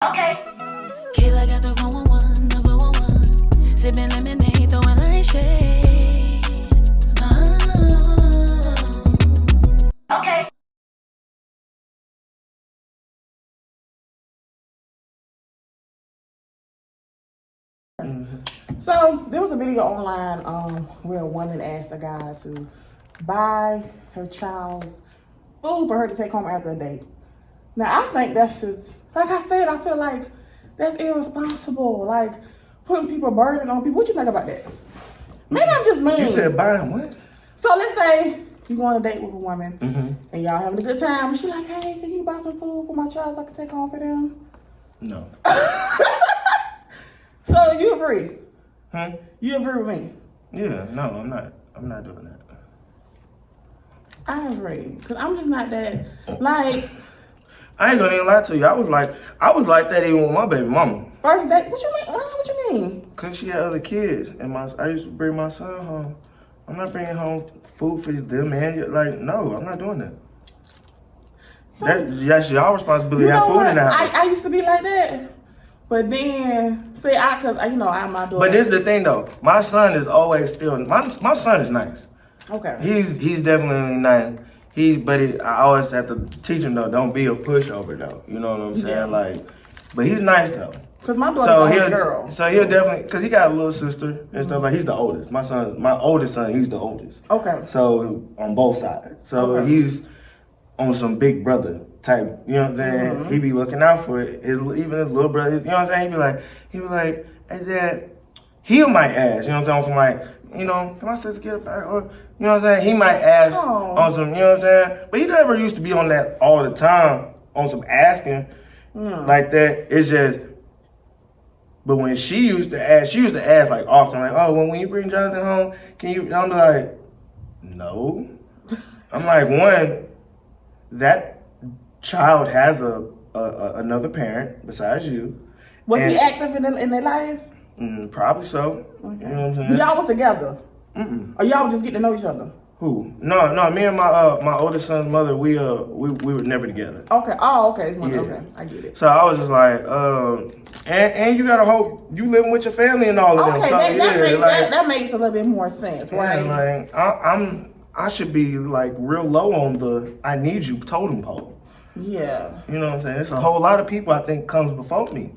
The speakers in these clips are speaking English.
Okay. Kayla got the 411, the 411. Sipping lemonade, throwing light shade. Okay. So there was a video online where a woman asked a guy to buy her child's food for her to take home after a date. Now I think that's just, like I said, I feel like that's irresponsible. Like putting people burden on people. What you think about that? Maybe I'm just mean. You said buying what? So let's say you go on a date with a woman and y'all having a good time. And she like, hey, can you buy some food for my child so I can take home for them? No. So you agree? Huh? You agree with me? Yeah, no, I'm not doing that. I agree, cause I'm just not that like. I ain't gonna even lie to you. I was like that even with my baby mama. First date? What you mean? What you mean? Cause she had other kids, and I used to bring my son home. I'm not bringing home food for them, man. Like, no, I'm not doing that. That's y'all responsibility to have food in the house. I used to be like that. But then, see, I'm my daughter. But this is the thing, though. My son is always still, my son is nice. Okay. He's definitely nice. I always have to teach him, though, don't be a pushover, though. You know what I'm saying? Yeah. Like, but he's nice, though. Because my daughter's a girl. So he'll definitely, because he got a little sister and stuff, like, he's the oldest. My oldest son, he's the oldest. Okay. So, on both sides. So he's on some big brother type, you know what I'm saying? He be looking out for it. Even his little brother, you know what I'm saying? He be like, hey dad, he might ask, you know what I'm saying? On some like, you know, can my sister get it back? Or, you know what I'm saying? He might ask on some, you know what I'm saying? But he never used to be on that all the time, on some asking like that. It's just, but when she used to ask like often, like, oh, when you bring Jonathan home, can you, and I'm like, no. I'm like, one, that child has another parent besides you. Was he active in their lives? Probably so. Okay. You know what I'm saying? Y'all was together? Or y'all just getting to know each other? Who? No. Me and my oldest son's mother, we were never together. Okay. Oh, okay. Yeah. Okay. I get it. So I was just like, and you gotta hope you living with your family and all of them. Okay, So, that makes a little bit more sense, right? Like I should be like real low on the I need you totem pole. Yeah. You know what I'm saying? It's a whole lot of people I think comes before me.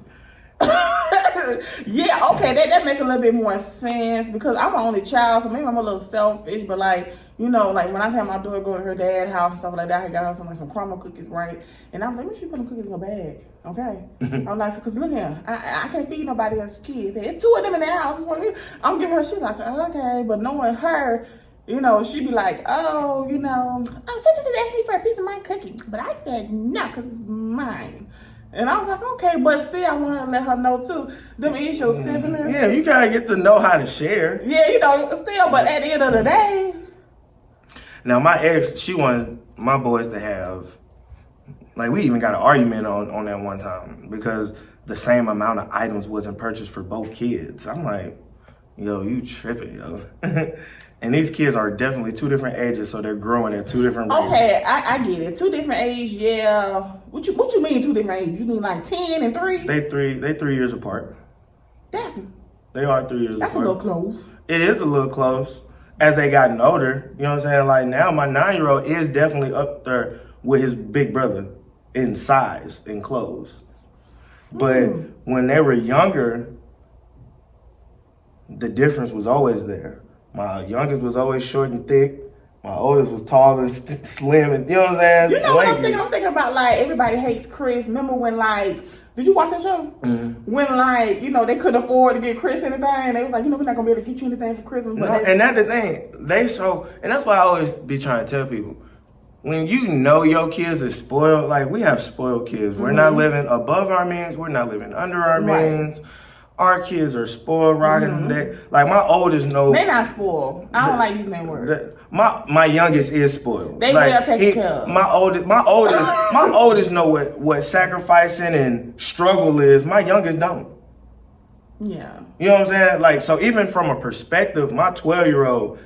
Yeah, okay, that makes a little bit more sense because I'm an only child, so maybe I'm a little selfish, but like, you know, like when I had my daughter go to her dad's house and stuff like that, I got her some caramel cookies, right? And I was like, make sure you put them cookies in your bag, okay? I'm like, because look here, I can't feed nobody else's kids. It's two of them in the house. I'm giving her shit like, okay, but knowing her, you know, she'd be like, oh, you know, such and such asked me for a piece of my cookie, but I said no, because it's mine. And I was like, okay, but still, I want to let her know too. Them is your siblings. Yeah, you gotta get to know how to share. Yeah, you know, still, but at the end of the day. Now, my ex, she wanted my boys to have, like, we even got an argument on that one time because the same amount of items wasn't purchased for both kids. I'm like, yo, you tripping, yo. And these kids are definitely two different ages, so they're growing at two different rates. Okay, I get it. Two different ages, yeah. What you mean two different ages? You mean like 10 and 3? They 3 years apart. They are 3 years apart. That's a little close. It is a little close. As they gotten older, you know what I'm saying? Like now, my 9-year-old is definitely up there with his big brother in size and clothes. But when they were younger, the difference was always there. My youngest was always short and thick. My oldest was tall and slim, and you know what I'm saying? You know what I'm thinking? I'm thinking about like Everybody Hates Chris. Remember when like, did you watch that show? When like, you know, they couldn't afford to get Chris anything. They was like, you know, we're not gonna be able to get you anything for Christmas. But and that's the thing. And that's why I always be trying to tell people. When you know your kids are spoiled, like we have spoiled kids. We're not living above our means. We're not living under our means. Our kids are spoiled, rocking. Like my oldest know. They're not spoiled. I don't like using that word. My youngest is spoiled. They like, will take care of. My oldest know what sacrificing and struggle is. My youngest don't. Yeah. You know what I'm saying? Like so, even from a perspective, my 12-year-old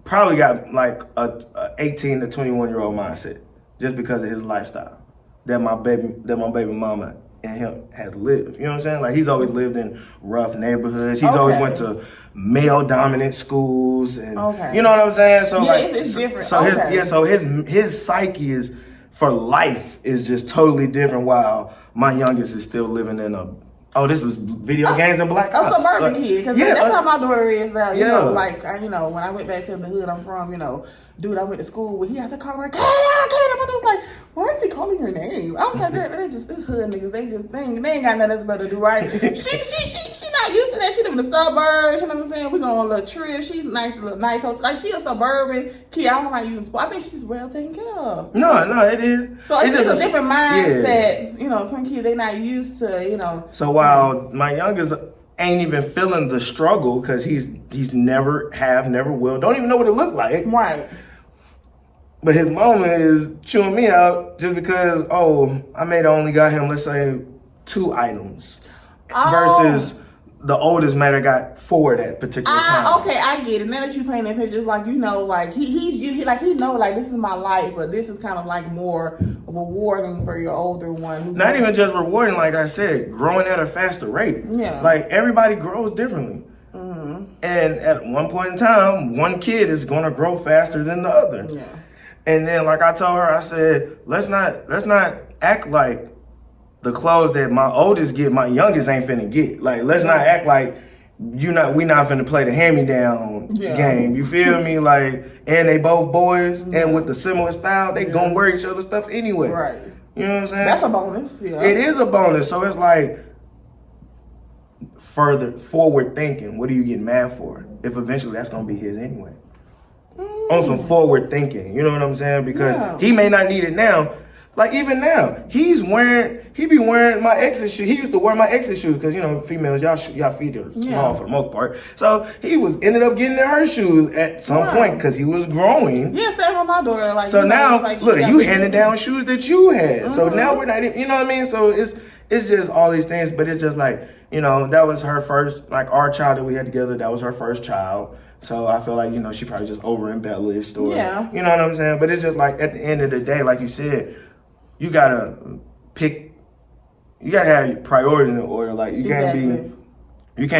probably got like a 18 to 21-year-old mindset just because of his lifestyle that my baby mama in him has lived. You know what I'm saying? Like, he's always lived in rough neighborhoods. He's always went to male-dominant schools, and you know what I'm saying? So it's different. So his psyche is for life is just totally different. While my youngest is still living in this was video games and black ops. A suburban kid, because that's how my daughter is now. You know, like when I went back to the hood I'm from, dude I went to school with, he had to call me like, Kayla. I was like, why is he calling your name? I was like, they just, this hood niggas, they ain't got nothing else better to do, right? She not used to that. She live in the suburbs, you know what I'm saying? We go on a little trip. She's nice hotel. Like, she a suburban kid. I don't like using sport. I think she's well taken care of. No, it is. So it's just a different mindset. Yeah. Some kids, they not used to, So while my youngest ain't even feeling the struggle, because he's never will, don't even know what it looked like. Right. But his mama is chewing me out just because, I may have only got him, let's say, 2 items. Versus the oldest might have got 4 that particular time. Okay, I get it. Now that you paint that picture, it's like, he know, like, this is my life, but this is kind of like more rewarding for your older one. Not even just rewarding, like I said, growing at a faster rate. Yeah. Like, everybody grows differently. Mm-hmm. And at one point in time, one kid is going to grow faster than the other. Yeah. And then, like I told her, I said, let's not act like the clothes that my oldest get, my youngest ain't finna get. Like, let's not act like we not finna play the hand-me-down game. You feel me? Like, and they both boys, and with the similar style, they gonna wear each other's stuff anyway. Right. You know what I'm saying? That's a bonus. Yeah. It is a bonus. So it's like further forward thinking. What are you getting mad for? If eventually that's gonna be his anyway. On some forward thinking, you know what I'm saying? Because he may not need it now. Like, even now, he be wearing my ex's shoes. He used to wear my ex's shoes because, females, y'all feet are small for the most part. So he ended up getting in her shoes at some point because he was growing. Yeah, same with my daughter. Like, so now, look, you handing down shoes that you had. Mm-hmm. So now we're not even, you know what I mean? So it's just all these things, but it's just like, that was her first, like, our child that we had together, that was her first child. So I feel like, she probably just over-embellished or, you know what I'm saying? But it's just like, at the end of the day, like you said, you gotta have your priorities in order. Like, you can't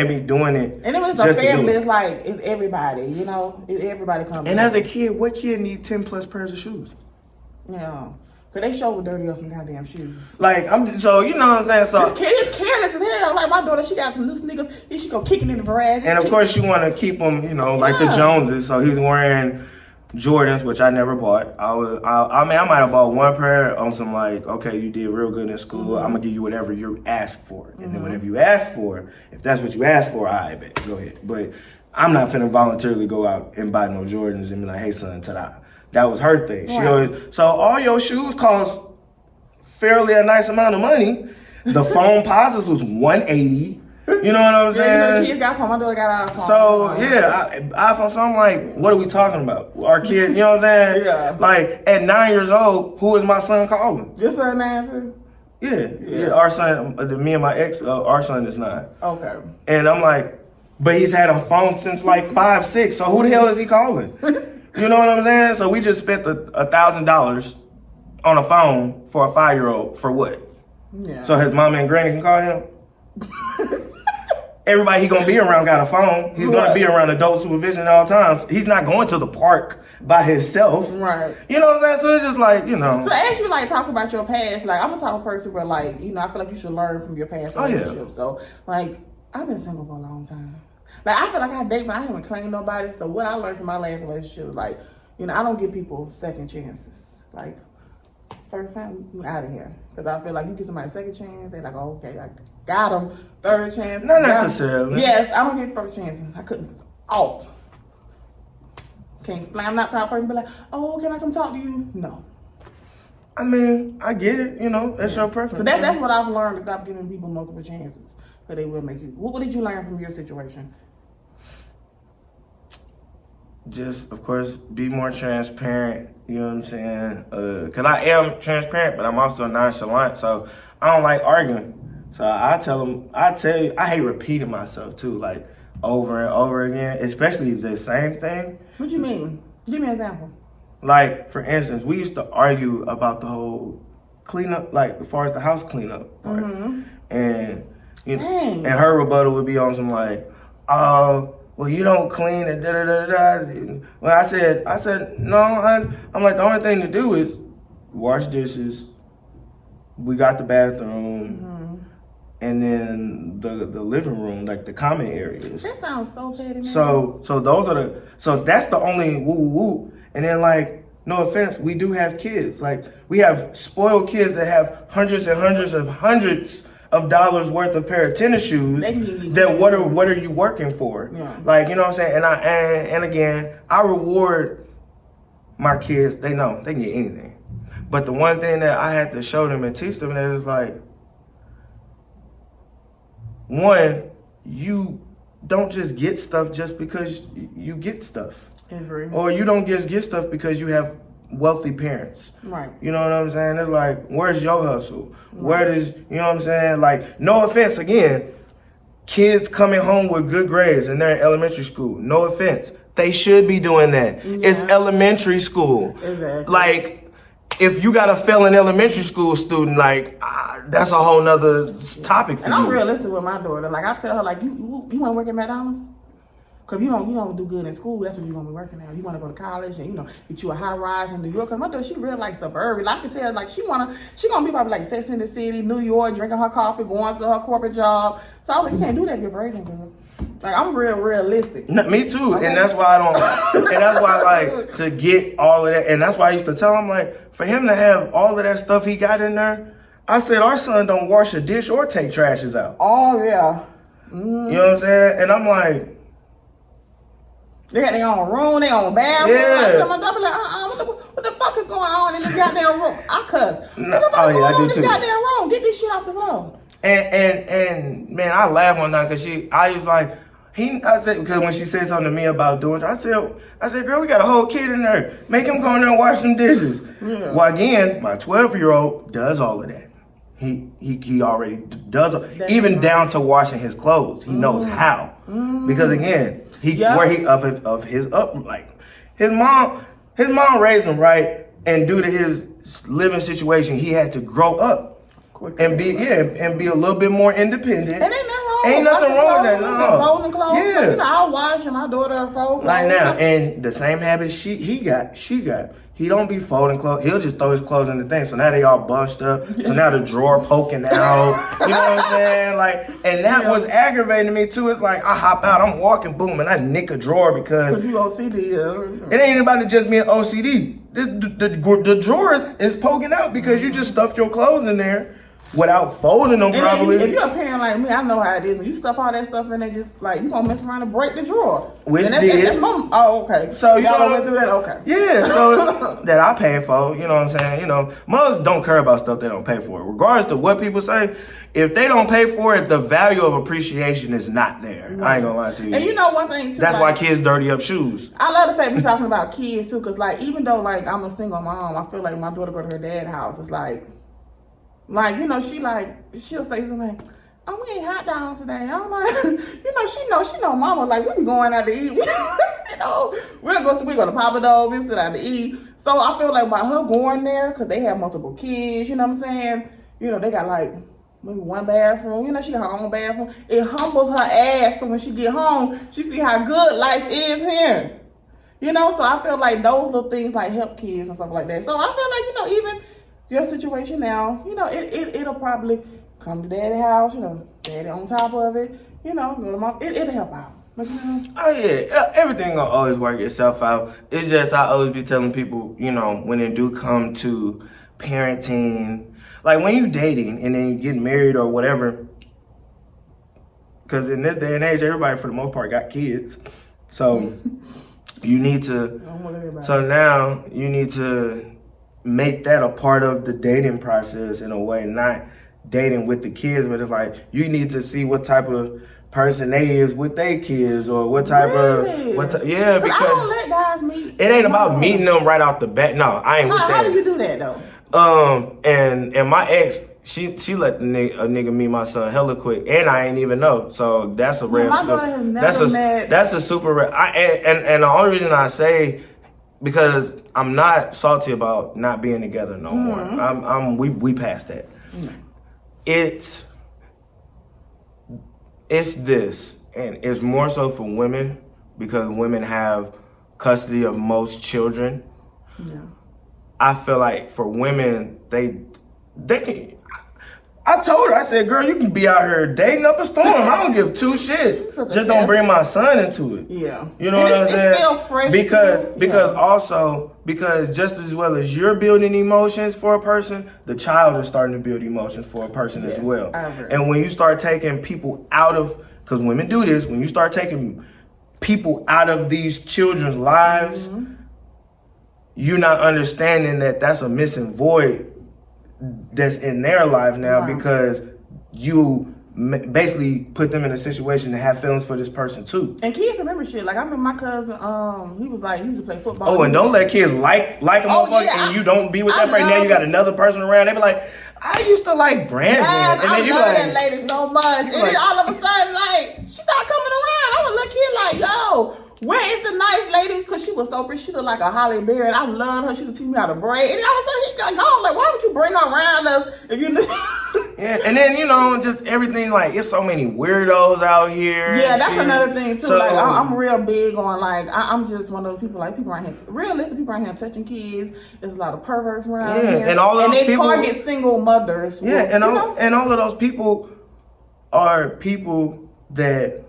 be doing it. And then when it's a family, it's like, it's everybody, it's everybody coming. And as a kid, what kid need 10 plus pairs of shoes? Yeah. Cause they show with dirty on some goddamn shoes. Like, you know what I'm saying? So it's careless as hell. Like, my daughter, she got some new sneakers, and she go kicking in the garage. And of course, you want to keep them, like the Joneses. So he's wearing Jordans, which I never bought. I might have bought 1 pair on some, like, okay, you did real good in school. Mm-hmm. I'm gonna give you whatever you ask for, and then whatever you ask for, if that's what you ask for, I bet, go ahead. But I'm not finna voluntarily go out and buy no Jordans and be like, hey son, ta-da. That was her thing. She always, so all your shoes cost fairly a nice amount of money. The phone positives was $180. You know what I'm saying? The kids got iPhone. My daughter got iPhone. So iPhone. So I'm like, what are we talking about? Our kid, you know what I'm saying? Yeah. Like, at 9 years old, who is my son calling? Your son 9 too? Yeah. Our son, me and my ex, our son is 9. Okay. And I'm like, but he's had a phone since like 5, 6. So who the hell is he calling? You know what I'm saying? So we just spent $1,000 on a phone for a 5-year-old for what? Yeah. So his mama and granny can call him? Everybody he gonna be around got a phone. He's gonna be around adult supervision at all times. He's not going to the park by himself. Right. You know what I'm saying? So it's just like, So as you like talk about your past, like, I'm a type of person where, like, I feel like you should learn from your past relationships. So, like, I've been single for a long time. Like, I feel like I date, but I haven't claimed nobody. So what I learned from my last relationship is, like, I don't give people second chances. Like, first time, you out of here. Because I feel like you give somebody a second chance, they're like, oh, okay, I got them. Third chance. Not necessarily. Yes, I don't give first chances. I couldn't. It's off. Can't explain. I'm not the type of person to be like, oh, can I come talk to you? No. I mean, I get it. That's your preference. So that's what I've learned, to stop giving people multiple chances. Because they will make you. What did you learn from your situation? Just, of course, be more transparent, you know what I'm saying? Because I am transparent, but I'm also nonchalant, so I don't like arguing. So I tell you, I hate repeating myself too, like over and over again, especially the same thing. What you mean? Give me an example. Like, for instance, we used to argue about the whole cleanup, like as far as the house cleanup part. And you know, Dang. and her rebuttal would be on some like, oh, well, you don't clean and da da da da. Well, I said no. I'm like, the only thing to do is wash dishes. We got the bathroom, and then the living room, like the common areas. That sounds so petty, man. So that's the only woo woo woo. And then like, no offense, we do have kids. Like we have spoiled kids that have hundreds of dollars worth of pair of tennis shoes. That what are you working for? Yeah. Like, you know what I'm saying? And again, I reward my kids. They know they can get anything. But the one thing that I had to show them and teach them that is like, one, you don't just get stuff just because you get stuff. Or you don't just get stuff because you have wealthy parents. Right. You know what I'm saying? It's like, where's your hustle? Where does, you know what I'm saying? Like, no offense, again, kids coming home with good grades and they're in elementary school. No offense. They should be doing that. Yeah. It's elementary school. Exactly. Like, if you got a failing elementary school student, like, that's a whole nother topic for you. And I'm realistic with my daughter. Like, I tell her, like, you want to work at McDonald's? Because you don't do good in school, that's what you're going to be working at. You want to go to college and, get you a high rise in New York. Because my daughter, she really like suburban. Like, I can tell, like, she going to be probably like Sex in the City, New York, drinking her coffee, going to her corporate job. So I was like, you can't do that if your grades ain't good. Like, I'm real realistic. No, me too. Okay. And that's why I don't, and that's why I like to get all of that. And that's why I used to tell him, like, for him to have all of that stuff he got in there, I said, our son don't wash a dish or take trashes out. Oh, yeah. You know what I'm saying? And I'm like, they got their own room, their own bathroom. Yeah. I tell my daughter, like, what the fuck is going on in this goddamn room? I cuss. What the fuck is going on in this goddamn room? Get this shit off the floor. And man, I laughed one night because I said, because when she said something to me about doing it, I said, girl, we got a whole kid in there. Make him go in there and wash some dishes. Yeah. Well, again, my 12-year-old does all of that. He already does, even down to washing his clothes. He knows how, because again, his mom raised him right, and due to his living situation, he had to grow up and be a little bit more independent. And ain't nothing wrong with that. No. Folding clothes. Yeah. I'll wash and my daughter fold clothes. Right now, and the same habit she got. He don't be folding clothes. He'll just throw his clothes in the thing. So now they all bunched up. So now the drawer poking out. You know what I'm saying? Like, and that was aggravating me too. It's like I hop out, I'm walking, boom, and I nick a drawer because you OCD. It ain't about to just be an OCD. The drawer is poking out because you just stuffed your clothes in there without folding them properly. If you're a parent like me, I know how it is. When you stuff all that stuff in there, just like you gonna mess around and break the drawer. Which that's mom. Oh, okay. So y'all went through that. Okay. Yeah. So that I pay for. You know what I'm saying? Mothers don't care about stuff they don't pay for. Regardless of what people say, if they don't pay for it, the value of appreciation is not there. Right. I ain't gonna lie to you. And one thing too. That's why kids dirty up shoes. I love the fact we talking about kids too, because like even though like I'm a single mom, I feel like my daughter go to her dad's house. It's like she'll say something like, oh, we ain't hot dogs today. I'm like, she know mama, like, we be going out to eat. we go to Papa Do's, we sit out to eat. So I feel like by her going there, because they have multiple kids, you know what I'm saying? They got like maybe one bathroom. She got her own bathroom. It humbles her ass, so when she get home, she see how good life is here. So I feel like those little things like help kids and stuff like that. So I feel like, even your situation now, it'll probably come to daddy's house, daddy on top of it, it'll help out. But, Oh yeah, everything gonna always work itself out. It's just I always be telling people, when it do come to parenting, like when you dating and then you get married or whatever, because in this day and age, everybody for the most part got kids, so you need to. So now you need to make that a part of the dating process in a way, not dating with the kids, but it's like you need to see what type of person they is with their kids or what type of because I don't let guys meet. It ain't about meeting them right off the bat. No, I ain't with that. How do you do that though? And my ex, she let a nigga meet my son hella quick, and I ain't even know. So that's a red. My daughter has never met. That's a super red. And the only reason I say because I'm not salty about not being together no more. We passed that. It's this, and it's more so for women because women have custody of most children. Yeah. I feel like for women, they can. I told her, I said, girl, you can be out here dating up a storm. I don't give two shits. Just don't bring my son into it. Yeah. You know what I'm saying? It's still fresh. Because just as well as you're building emotions for a person, the child is starting to build emotions for a person as well. And when you start taking people out of, because women do this, when you start taking people out of these children's lives, you're not understanding that that's a missing void that's in their life now because you basically put them in a situation to have feelings for this person too. And kids remember shit. Like I remember my cousin, he used to play football. Oh, and don't let kids like a motherfucker and you don't be with that person. Now you got another person around. They be like, I used to like Brandon. Yes, and I then you love like, that lady so much. And then all of a sudden, like, she started coming around. I was a little kid like, yo, where is the nice lady? Because she was so pretty. She looked like a Holly Berry, and I loved her. She used to teach me how to braid. And all of a sudden, he got gone. Like, why would you bring her around us if you knew? Yeah, and then, you know, just everything, like, it's so many weirdos out here. Yeah, that's another thing, too. So, like, I'm real big on, like, I'm just one of those people, like, people around here, realistic people around here touching kids. There's a lot of perverts around here. And all those they people, target single mothers. Yeah, and all of those people are people that,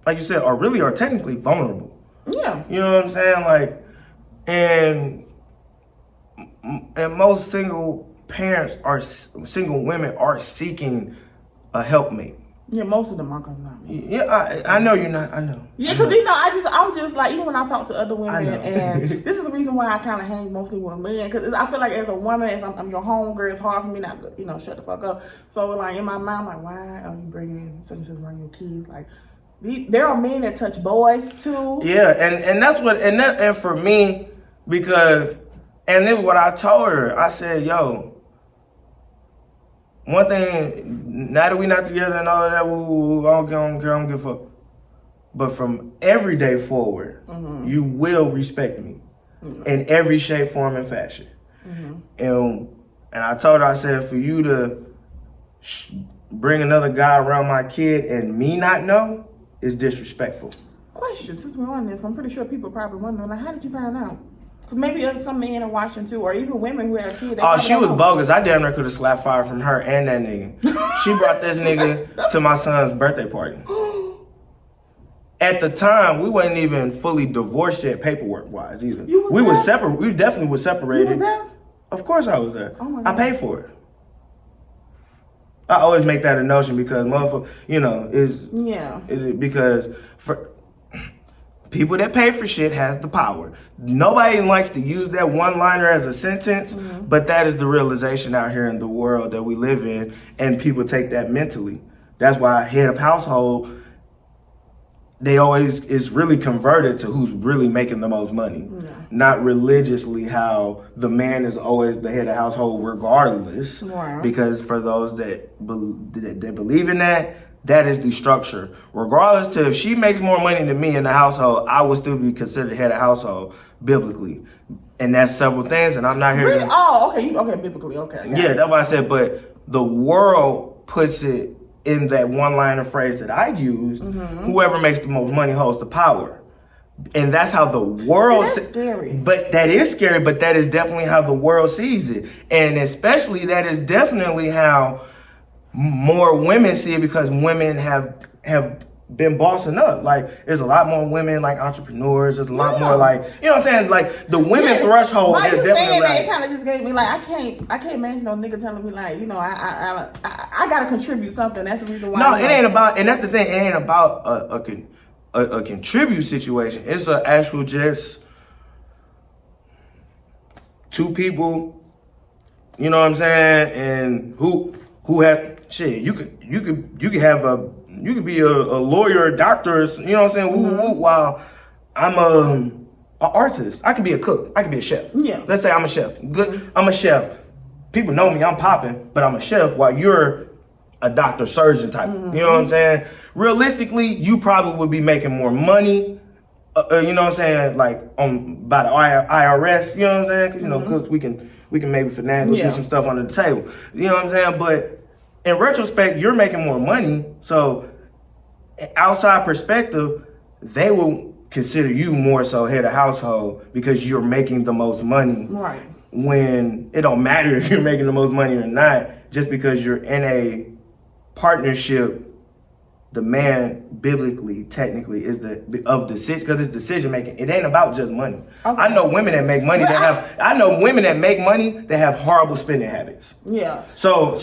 like you said, are technically vulnerable. Yeah. You know what I'm saying? Like, and most single single women are seeking a helpmate. Yeah, most of them are cause not me. Yeah, I know you're not. I know. Yeah, because you know, I'm just like, even when I talk to other women, and this is the reason why I kind of hang mostly with men, because I feel like as a woman, as I'm your homegirl, it's hard for me not to, shut the fuck up. So like in my mind, I'm like, why are you bringing such and such around your kids? Like, there are men that touch boys too. Yeah, and that's what and for me, because this is what I told her. I said, yo. One thing, now that we not together and all of that, I don't care, I don't give a fuck. But from every day forward, you will respect me in every shape, form, and fashion. And I told her, I said, for you to bring another guy around my kid and me not know is disrespectful. Question, since we're on this, I'm pretty sure people are probably wondering, like, how did you find out? Because maybe there's some men are watching too, or even women who have kids. Oh, she was bogus. I damn near could have slapped fire from her and that nigga. She brought this nigga to my son's birthday party. At the time, we wasn't even fully divorced yet, paperwork-wise either. We were separate. We definitely were separated. You was there? Of course I was there. Oh my God. I paid for it. I always make that a notion because motherfucker, because for people that pay for shit has the power. Nobody likes to use that one-liner as a sentence, but that is the realization out here in the world that we live in, and people take that mentally. That's why head of household, they always is really converted to who's really making the most money. Not religiously how the man is always the head of household regardless. Because for those that believe in that is the structure. Regardless to if she makes more money than me in the household, I would still be considered head of household biblically. And that's several things, and I'm not here to... Oh, okay, biblically, okay. Yeah, that's what I said, but the world puts it in that one-liner phrase that I used, whoever makes the most money holds the power. And that's how the world... That's scary. But that is scary, but that is definitely how the world sees it. And especially that is definitely how more women see it, because women have been bossing up. Like, there's a lot more women like entrepreneurs. There's a lot more like, you know what I'm saying? Like, the women threshold is definitely saying like... That, it kind of just gave me like, I can't imagine no nigga telling me like, I gotta contribute something. That's the reason why. No, it ain't about, and that's the thing, it ain't about a contribute situation. It's an actual just two people, you know what I'm saying? And who have shit, you could have you could be a lawyer, a doctor, you know what I'm saying? While I'm an artist. I could be a cook. I could be a chef. Yeah. Let's say I'm a chef. Good. I'm a chef. People know me. I'm popping, but I'm a chef while you're a doctor, surgeon type. You know what I'm saying? Realistically, you probably would be making more money you know what I'm saying, like by the IRS, you know what I'm saying? Because, you know, cooks, we can maybe finagle, get some stuff under the table. You know what I'm saying? But in retrospect, you're making more money. So outside perspective, they will consider you more so head of household because you're making the most money. Right. When it don't matter if you're making the most money or not, just because you're in a partnership. The man, biblically, technically, is of decision, because it's decision making. It ain't about just money. Okay. I know women that make money I know women that make money that have horrible spending habits. Yeah. So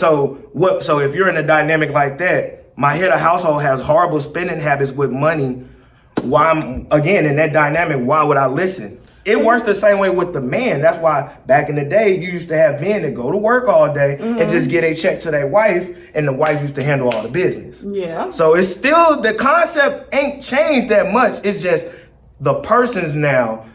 if you're in a dynamic like that, my head of household has horrible spending habits with money. Why I'm again in that dynamic? Why would I listen? It works the same way with the man. That's why back in the day, you used to have men that go to work all day and just get a check to their wife, and the wife used to handle all the business. Yeah. So it's still, the concept ain't changed that much. It's just the persons now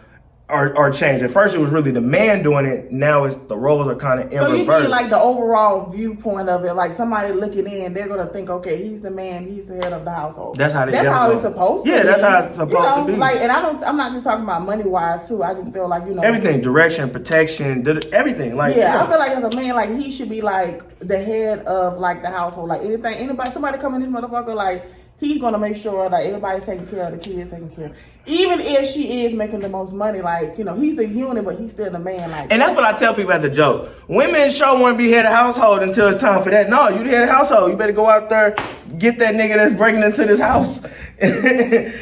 are changed. At first, it was really the man doing it. Now it's the roles are kind of in reverse. So you mean like the overall viewpoint of it, like somebody looking in, they're gonna think, okay, he's the man, he's the head of the household. That's how it's supposed to be. Yeah, that's how it's supposed to be. Like, and I'm not just talking about money wise too. I just feel like, everything, direction, protection, everything. Like, I feel like as a man, like he should be like the head of like the household. Like somebody come in this motherfucker, like he's gonna make sure that everybody's taking care of, the kids taken care of. Even if she is making the most money, like, he's a unit, but he's still the man. Like, and that's what I tell people as a joke. Women sure want to be head of household until it's time for that. No, you the head of household. You better go out there, get that nigga that's breaking into this house.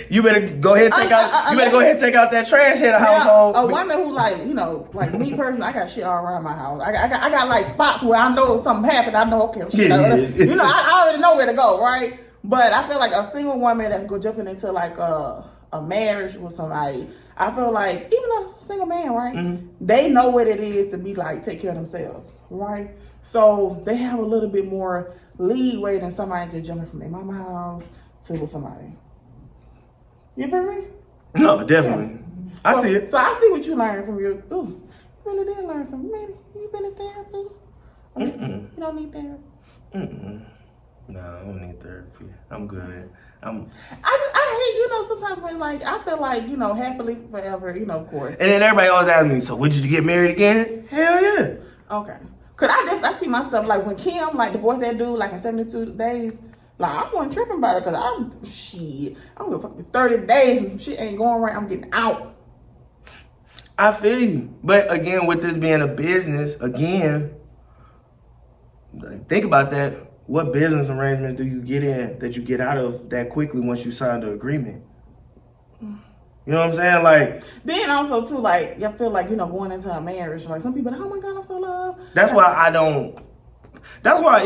You better go ahead and take out that trash, head of household. A woman who like me personally, I got shit all around my house. I got like spots where I know if something happened, I know, okay, shit. I already know where to go, right? But I feel like a single woman that's jumping into like a marriage with somebody, I feel like even a single man, right? They know what it is to be like, take care of themselves, right? So they have a little bit more leeway than somebody just jumping from their mama house to with somebody. You feel me? No, definitely. Yeah. I see it. So I see what you learned from your, you really did learn something. Maybe you been in therapy? You don't need therapy? No, I don't need therapy. I'm good. I hate, sometimes when like, I feel like, happily forever, of course. And then everybody always asks me, so would you get married again? Hell yeah. Okay. Cause I see myself, like when Kim, like divorced that dude, like in 72 days, like I wasn't tripping about it, cause I'm gonna fuck for 30 days and shit ain't going right, I'm getting out. I feel you. But again, with this being a business, again, think about that. What business arrangements do you get in that you get out of that quickly once you sign the agreement? You know what I'm saying? Like, then also too, like, I feel like, going into a marriage, like some people, oh my God, I'm so loved. That's why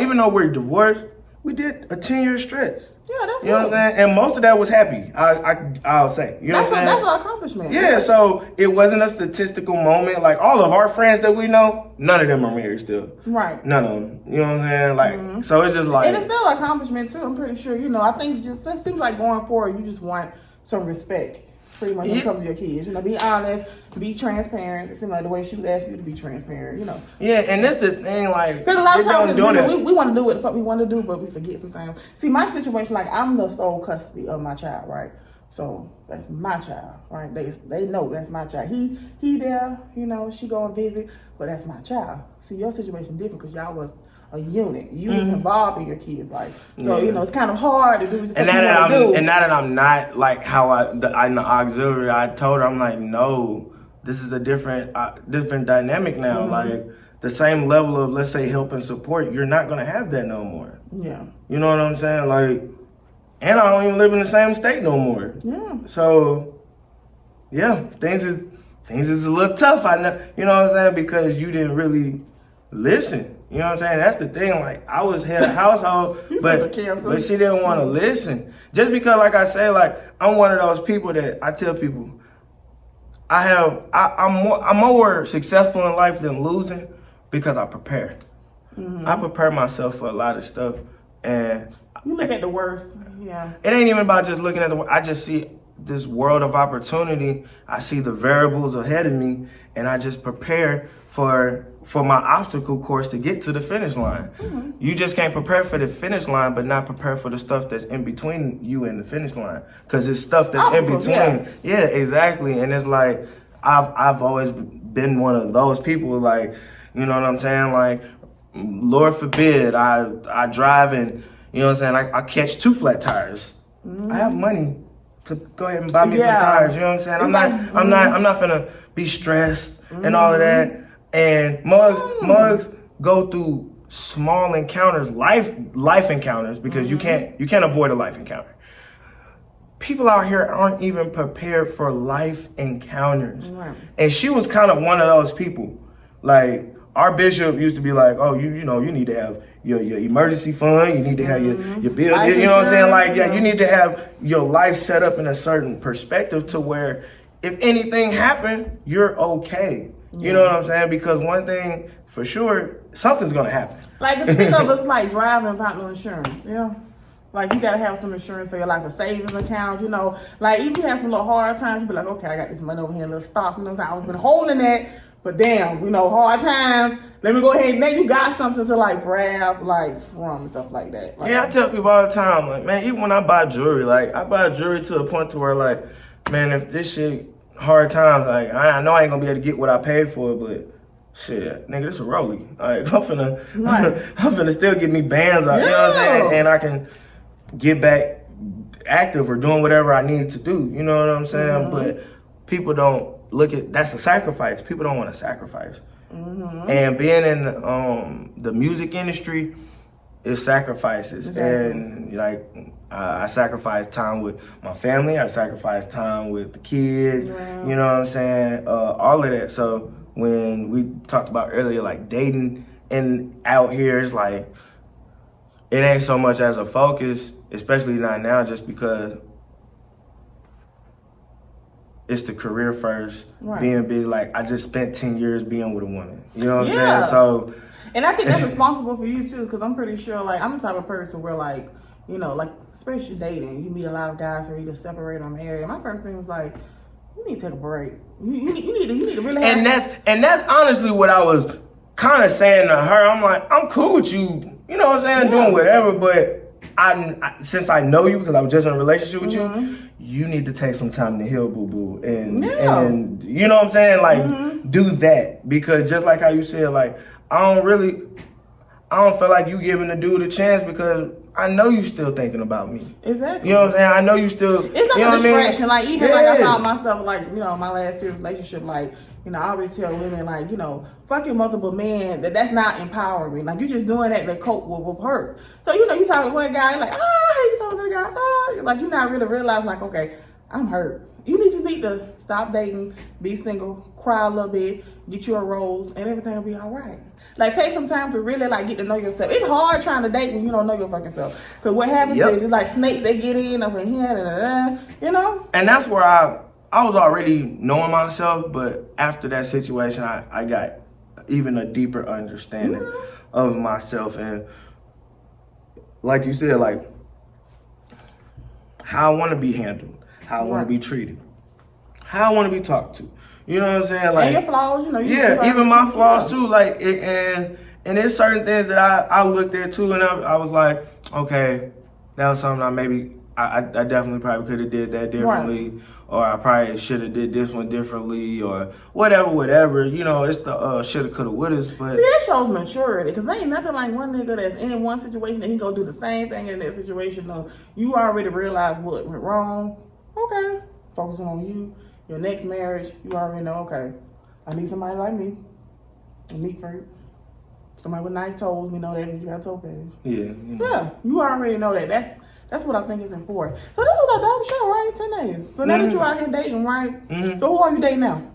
even though we're divorced, we did a 10-year stretch. Yeah, that's good. You know what I'm saying? And most of that was happy, I'll say. You know what I'm saying? That's an accomplishment. Yeah, so it wasn't a statistical moment. Like, all of our friends that we know, none of them are married still. Right. None of them. You know what I'm saying? Like, so it's just like... And it's still an accomplishment, too, I'm pretty sure. I think it seems like going forward, you just want some respect. Pretty much when it comes to your kids. Be honest, be transparent. It seems like the way she was asking you to be transparent, Yeah, and that's the thing, like... Because a lot of times, we want to do what the fuck we want to do, but we forget sometimes. See, my situation, like, I'm the sole custody of my child, right? So, that's my child, right? They know that's my child. He there, she go and visit, but that's my child. See, your situation different because y'all was a unit. You was involved in your kids' life. So, it's kind of hard to do what you want to do. And now that I'm not like how in the auxiliary, I told her, I'm like, no, this is a different dynamic now. Like, the same level of, let's say, help and support, you're not going to have that no more. Yeah. You know what I'm saying? Like, and I don't even live in the same state no more. Yeah. So, yeah, things is a little tough. I know, you know what I'm saying? Because you didn't really listen. You know what I'm saying? That's the thing. Like, I was head of household, but she didn't want to listen. Just because, like I say, like, I'm one of those people that I tell people, I'm more successful in life than losing because I prepare. I prepare myself for a lot of stuff. And you look at the worst. Yeah. It ain't even about just looking at the worst. I just see this world of opportunity. I see the variables ahead of me, and I just prepare for my obstacle course to get to the finish line. Mm-hmm. You just can't prepare for the finish line, but not prepare for the stuff that's in between you and the finish line. Because it's stuff that's in between. Yeah, exactly. And it's like, I've always been one of those people, like, you know what I'm saying? Like, Lord forbid, I drive and, you know what I'm saying, I catch 2 flat tires. Mm-hmm. I have money to go ahead and buy me some tires, you know what I'm saying? I'm not finna be stressed and all of that. And mugs go through small encounters, life encounters, because you can't avoid a life encounter. People out here aren't even prepared for life encounters. Right. And she was kind of one of those people. Like, our bishop used to be like, oh, you know, you need to have your emergency fund, you need to have your bill, life you know what I'm saying? Like, yeah, you need to have your life set up in a certain perspective to where if anything happened, you're okay. You know what I'm saying? Because one thing for sure, something's gonna happen. Like, if you think of us like driving without no insurance, like, you gotta have some insurance for your life, a savings account, you know. Like, even if you have some little hard times, you be like, okay, I got this money over here, a little stock, you know, I was been holding that, but damn, you know, hard times, let me go ahead and now you got something to like grab like from and stuff like that. Like, I tell people all the time, like, man, even when I buy jewelry, like, I buy jewelry to a point to where, like, man, if this shit hard times, like, I know I ain't gonna be able to get what I paid for, but shit, nigga, this a rollie. Like, I'm finna still get me bands out, you know what I'm saying? And I can get back active or doing whatever I need to do, you know what I'm saying? Mm-hmm. But people don't look at, that's a sacrifice. People don't want to sacrifice. Mm-hmm. And being in the music industry is sacrifices. Exactly. And like, I sacrifice time with my family. I sacrifice time with the kids. Wow. You know what I'm saying? All of that. So when we talked about earlier, like dating and out here, it's like, it ain't so much as a focus, especially not now, just because it's the career first, being busy. Like, I just spent 10 years being with a woman. You know what I'm saying? So, and I think that's responsible for you too, because I'm pretty sure, like, I'm the type of person where, like, you know, like, especially dating, you meet a lot of guys who are either separated or married. And my first thing was like, you need to take a break. You need to really have. And that's honestly what I was kind of saying to her. I'm like, I'm cool with you. You know what I'm saying? Doing whatever, but I since I know you, because I was just in a relationship with you, you need to take some time to heal, boo-boo. And you know what I'm saying? Like, do that. Because just like how you said, like, I don't feel like you giving the dude a chance, because I know you still thinking about me. Exactly. You know what I'm saying? I know you still. It's not a distraction. Like, even like I found myself, like, you know, my last serious relationship, like, you know, I always tell women, like, you know, fucking multiple men, that's not empowering. Like, you just doing that to cope with hurt. So, you know, you talk to one guy, like, you talking to the guy, like, you're not really realizing, like, okay, I'm hurt. You just need to stop dating, be single, cry a little bit, get you a rose, and everything will be all right. Like, take some time to really, like, get to know yourself. It's hard trying to date when you don't know your fucking self. Because what happens is, it's like snakes, they get in over here, you know? And that's where I was already knowing myself, but after that situation, I got even a deeper understanding of myself. And like you said, like, how I want to be handled, how I want to be treated, how I want to be talked to. You know what I'm saying? Like, and your flaws, you know. Even my flaws too. Like, and there's certain things that I looked at too, and I was like, okay, that was something I definitely probably could have did that differently, or I probably should have did this one differently, or whatever. You know, it's the shoulda, coulda, wouldas. But see, that shows maturity, because there ain't nothing like one nigga that's in one situation that he gonna do the same thing in that situation. No, you already realize what went wrong. Okay, focusing on you. Your next marriage, you already know, okay, I need somebody like me. Meat fruit. Somebody with nice toes, we know that because you got toe fetish. Yeah. You know. Yeah, you already know that. That's what I think is important. So this was a dope show, right? 10 days. So now that you out here dating, right? Mm-hmm. So who are you dating now?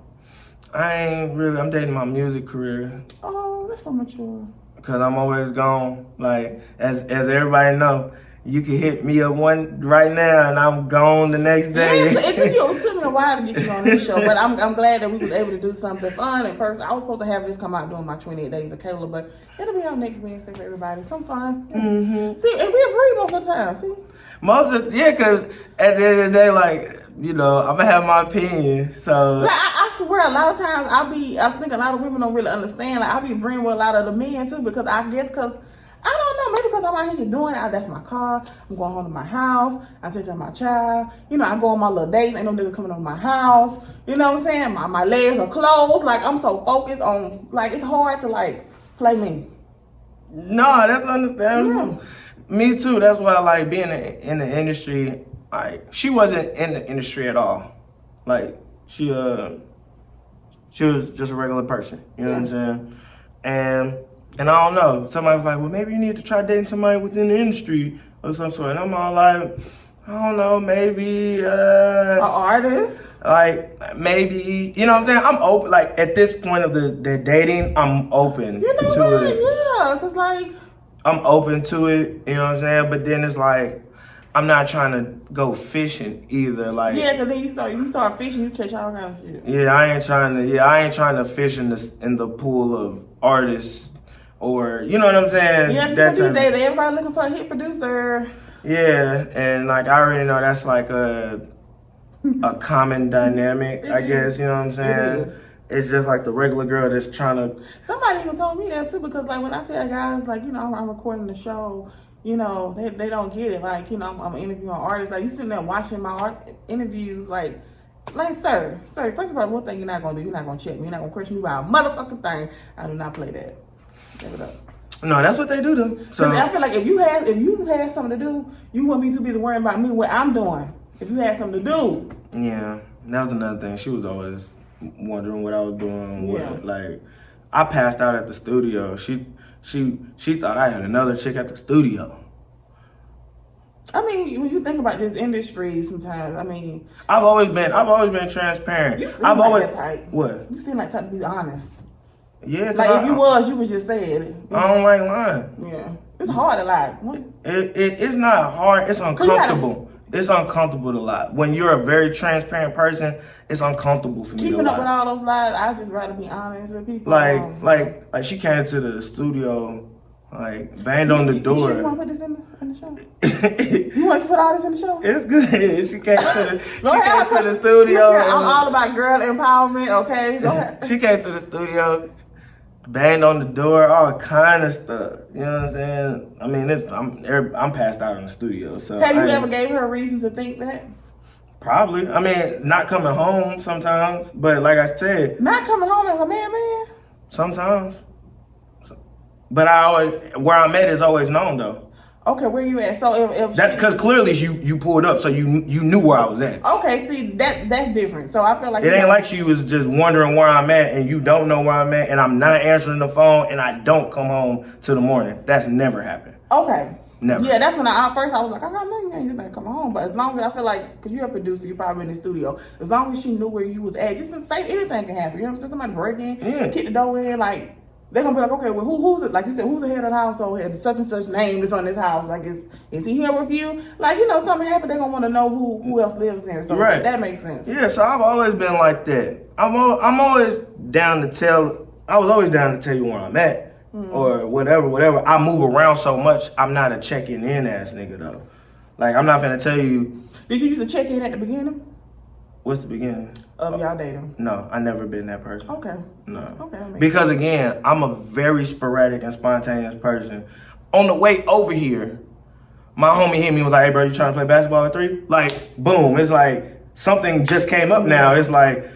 I'm dating my music career. Oh, that's so mature. Because I'm always gone. Like, as everybody know, you can hit me up one right now and I'm gone the next day. Yeah, it took me a while to get you on this show, but I'm glad that we was able to do something fun in person. I was supposed to have this come out during my 28 days of Kayla, but it'll be out next Wednesday for everybody. Some fun. Mm-hmm. See, and we agree most of the time, see? Because at the end of the day, like, you know, I'm gonna have my opinion. So like, I swear, a lot of times I think a lot of women don't really understand. Like I be agreeing with a lot of the men too, because I guess because I don't know, maybe because I'm out here just doing it. That's my car. I'm going home to my house. I take care of my child. You know, I go on my little dates. Ain't no nigga coming over my house. You know what I'm saying? My legs are closed. Like I'm so focused on, like it's hard to like play me. No, that's understandable. Yeah. Me too. That's why I like being in the industry. Like she wasn't in the industry at all. Like she was just a regular person. You know what I'm saying? And I don't know. Somebody was like, well, maybe you need to try dating somebody within the industry or some sort. And I'm all like, I don't know, maybe an artist. Like maybe, you know what I'm saying? I'm open. Like at this point of the dating, I'm open You know to what? it. Yeah, cause like I'm open to it. You know what I'm saying? But then it's like I'm not trying to go fishing either. Like yeah, cause then you start fishing, you catch all kinds of shit. yeah, I ain't trying to fish in the pool of artists or you know what I'm saying? Yeah, cause these days everybody looking for a hit producer. Yeah, and like I already know that's like a common dynamic, I guess, you know what I'm saying? It's just like the regular girl that's trying to... Somebody even told me that too, because like when I tell guys like, you know, I'm recording the show, you know, they don't get it. Like, you know, I'm interviewing artists. Like you sitting there watching my art interviews, like sir, first of all, one thing you're not gonna do, you're not gonna check me, you're not gonna question me about a motherfucking thing. I do not play that. Give it up. No, that's what they do though. So I feel like if you had something to do, you wouldn't be too busy worrying about me what I'm doing. If you had something to do. Yeah, that was another thing. She was always wondering what I was doing. Yeah. Like I passed out at the studio. She thought I had another chick at the studio. I mean, when you think about this industry, sometimes I mean, I've always been transparent. You seem that type. What? You seem like type to be honest. Yeah, like if you was, you would just say it. I don't like lying. Yeah, it's hard to lie. It's not hard. It's uncomfortable. It's uncomfortable to lie. When you're a very transparent person, it's uncomfortable for me to lie. Keeping up with all those lies, I just rather be honest with people. Like she came to the studio, like banged on the door. You want to put this in the show? You want to put all this in the show? It's good. She came to the studio. I'm all about girl empowerment. Okay, go ahead. She came to the studio. Banged on the door, all kind of stuff. You know what I'm saying? I mean, I'm passed out in the studio. So have you ever gave her a reason to think that? Probably. I mean, not coming home sometimes, but like I said, not coming home as a man. Sometimes. But where I'm at is always known though. Okay, where you at? So if that because clearly you pulled up, so you knew where I was at. Okay, see that's different. So I feel like it ain't like she was just wondering where I'm at, and you don't know where I'm at, and I'm not answering the phone, and I don't come home till the morning. That's never happened. Okay. Never. Yeah, that's when at first I was like, I got nothing, you ain't gonna come home. But as long as I feel like, because you're a producer, you're probably in the studio. As long as she knew where you was at, just to say anything can happen. You know what I'm saying? Somebody break in, kick the door in, like. They're gonna be like, okay, well, who's it? Like you said, who's the head of the household? And such and such name is on this house. Like, is he here with you? Like, you know, something happened. They're gonna want to know who else lives there. So that makes sense. Yeah. So I've always been like that. I'm always down to tell. I was always down to tell you where I'm at or whatever. I move around so much. I'm not a checking in ass nigga though. Like I'm not gonna tell you. Did you used to check in at the beginning? What's the beginning? Of y'all dating? No, I never been that person. Okay. No. Okay, that makes because again, I'm a very sporadic and spontaneous person. On the way over here, my homie hit me and was like, hey bro, you trying to play basketball at 3? Like, boom. It's like something just came up now. It's like,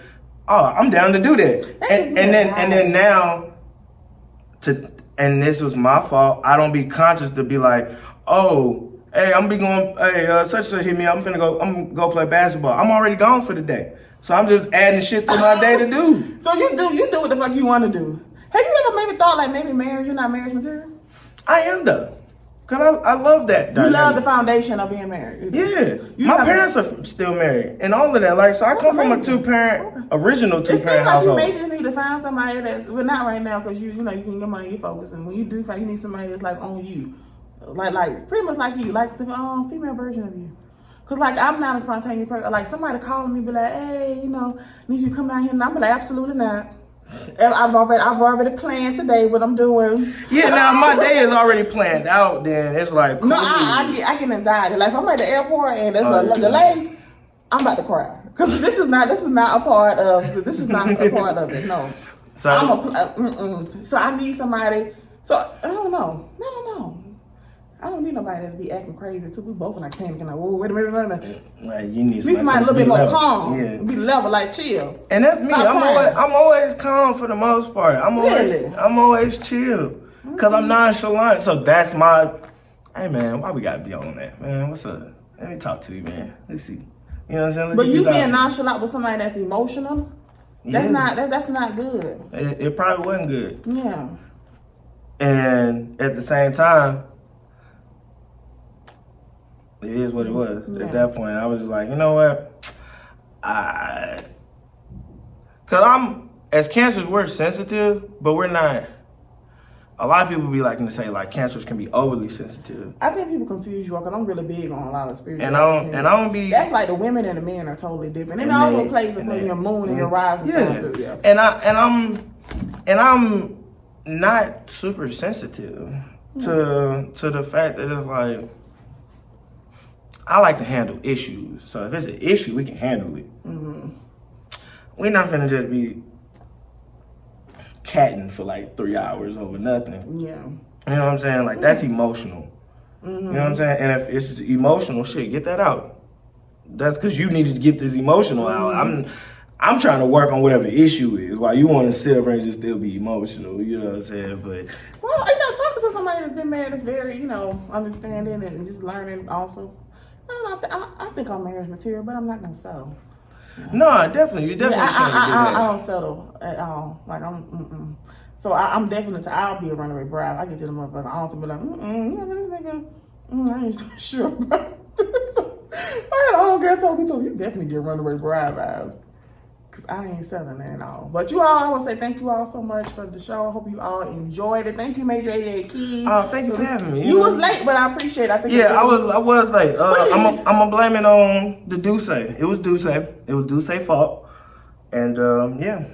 oh, I'm down to do that. And then now and this was my fault. I don't be conscious to be like, oh, hey, I'm be going, hey, such hit me up. I'm gonna go play basketball. I'm already gone for the day. So I'm just adding shit to my day to do. So you do what the fuck you want to do. Have you ever maybe thought like maybe marriage, you're not marriage material? I am though. Cause I love that dynamic. You love the foundation of being married. Yeah. My parents are still married and all of that. Like, so I come from a original two-parent household. You may just need to find somebody that's, well not right now because you know, you can get money, you focus. And when you do find, you need somebody that's like on you. Like pretty much like you, like the female version of you. Cause like I'm not a spontaneous person. Like somebody calling me, be like, "Hey, you know, need you to come down here," and I'm like, "Absolutely not." I've already planned today what I'm doing. Yeah, now my day is already planned out. Then it's like cool. No, I get anxiety. Like if I'm at the airport and there's a delay, I'm about to cry because this is not a part of it. No, so so I need somebody. So I don't know. I don't need nobody that's be acting crazy too. We both like panicking like, whoa, wait a minute. Like you need somebody a little bit more calm. Yeah. Be level, like chill. And that's me. I'm always calm for the most part. I'm always chill. Cause I'm nonchalant. So that's my hey man, why we gotta be on that? Man, what's up? Let me talk to you, man. Let's see. You know what I'm saying? But you being nonchalant with somebody that's emotional, that's not good. It probably wasn't good. Yeah. And at the same time, it is what it was. Yeah. At that point, I was just like, you know what? Cause as cancers, we're sensitive, but we're not. A lot of people be liking to say like cancers can be overly sensitive. I think people confuse you because I'm really big on a lot of spiritual. And I don't be. That's like the women and the men are totally different. And it all plays in your moon and your rising sign too. Yeah. And I'm not super sensitive to the fact that it's like I like to handle issues. So if it's an issue, we can handle it. Mm-hmm. We're not gonna just be catting for like 3 hours over nothing. Yeah. You know what I'm saying? Like that's emotional. Mm-hmm. You know what I'm saying? And if it's emotional shit, get that out. That's because you needed to get this emotional out. I'm trying to work on whatever the issue is while you want to sit up and just still be emotional. You know what I'm saying? But well, talking to somebody that's been married is very, understanding and just learning also. I think I'm marriage material, but I'm not gonna settle. Yeah. No, definitely. You definitely shouldn't do that. I don't settle at all. Like So I'm definitely. I'll be a runaway bride. I get to the motherfucker. I don't be like, yeah, but this nigga. I ain't so sure about this. I had a whole girl told me, so you definitely get runaway bride vibes. Cause I ain't selling that at all. But you all, I want to say thank you all so much for the show. I hope you all enjoyed it. Thank you, Major88Keys. Oh, thank you for having me. You was late, but I appreciate it. I think I was late. I'm gonna blame it on the Duce. It was Duce fault. And yeah.